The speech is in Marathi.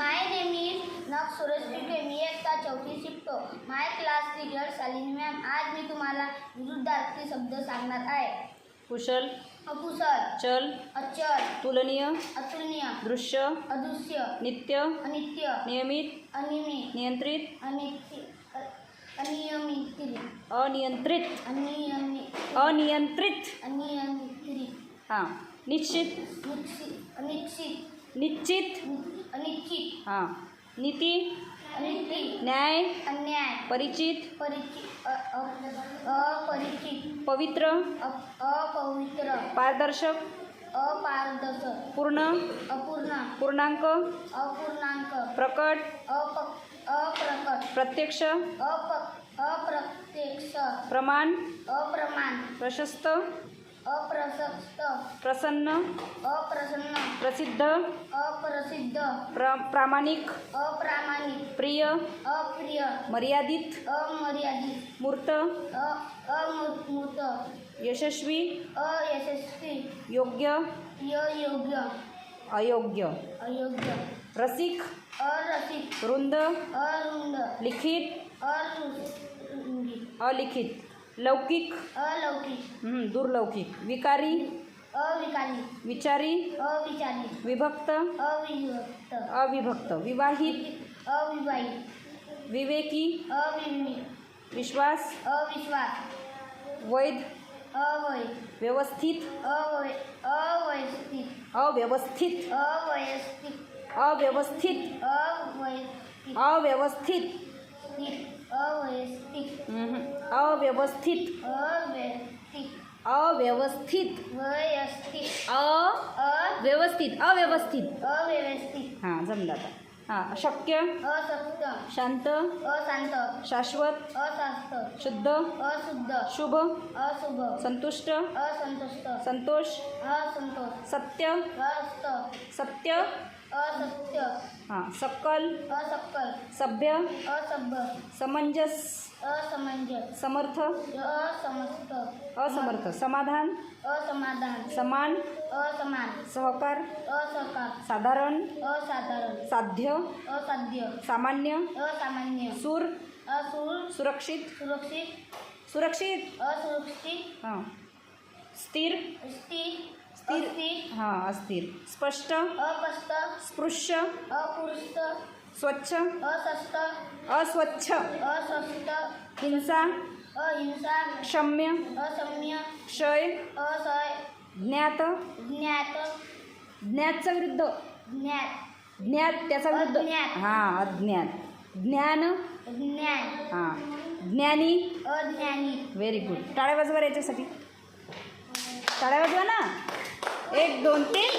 माय नेम इज नख सुरेश पिके. मी इयत्ता 4थी शिकतो. माय क्लास टीचर शालिनी मॅम. आज मी तुम्हाला विरुद्धार्थी शब्द सांगणार आहे. कुशल, अकुशल, चल, अचल, तुलनीय, अतुलनीय, दृश्य, अदृश्य, नित्य, अनित्य, नियमित, अनियमित, नियंत्रित, अनियमित, अनियंत्रित, अनियमित, अनियंत्रित. अनियंत्रित, हां. निश्चित, अनिश्चित, निश्चित. अनिश्चित, हां. नीती, अनिती, न्याय, अन्याय, परिचित, परिचित, अपरिचित, पवित्र, अपवित्र, पारदर्शक, अपारदर्शक, पूर्ण, अपूर्ण, पूर्णांक, अपूर्णांक, प्रकट, अप्रकट, प्रत्यक्ष, अप्रत्यक्ष, प्रमाण, अप्रमाण, प्रशस्त, अप्रशस्त, प्रसन्न, अप्रसन्न, प्रसिद्ध, अप्रसिद्ध, प्रामाणिक, अप्रामाणिक, प्रिय, अप्रिय, मर्यादित, अमर्यादित, मूर्त, अमूर्त, यशस्वी, अयशस्वी, योग्य, अयोग्य, अयोग्य, अयोग्य, रसिक, अरसिक, रुंद, अरुंद, लिखित, अलिखित, अलिखित, लौकिक, अलौकिक, दुर्लौकिक, विकारी, अविकारी, विचारी, अविचारी, विभक्त, अविभक्त, अविभक्त, विवाहित, अविवाहित, विवेकी, अविवेक, विश्वास, अविश्वास, वैध, अवैध, व्यवस्थित, अव्यवस्थित, अव्यवस्थित, अवयस्थित, अव्यवस्थित, अवयस्थित, अव्यवस्थित, अवयस्थित, अव्यवस्थित, अव्यवस्थित, अव्यवस्थित, वयस्थित, अव्यवस्थित, अव्यवस्थित. अव्यवस्थित, हां, जमलं आता. हां. शक्य, असत्य, शांत, अशांत, शाश्वत, अशास्त्र, शुद्ध, अशुद्ध, शुभ, अशुभ, संतुष्ट, असंतुष्ट, संतोष, असंतोष, सत्य, अस्त, सत्य. असत्य, हां. सकल, असक्कल, सभ्य, असभ्य, समंजस, असमंजस, समर्थ, असमस्त, असमर्थ, समाधान, असमाधान, समान, असमान, सहकार, असहकार, साधारण, असाधारण, साध्य, असाध्य, सामान्य, असामान्य, सूर, असुर, सुरक्षित, सुरक्षित, सुरक्षित. असुरक्षित, हां. स्थिर, स्थिर, स्थिर. अस्थिर, हां. अस्थिर. स्पष्ट, अपस्त, स्पृश्य, अपुरुष, स्वच्छ, अस्वस्थ, अस्वच्छ, अस्वस्थ, हिंसा, अहिंसा, क्षम्य, असम्य, क्षय, असय, ज्ञात, ज्ञात, ज्ञातचा विरुद्ध, ज्ञात, ज्ञात त्याचा विरुद्ध. अज्ञात. हां. अज्ञात. ज्ञान, ज्ञान, हां. ज्ञानी. अज्ञानी. Very good. टाळ्या वाजवा याच्यासाठी. टाळ्या वाजवा ना. 1 2 3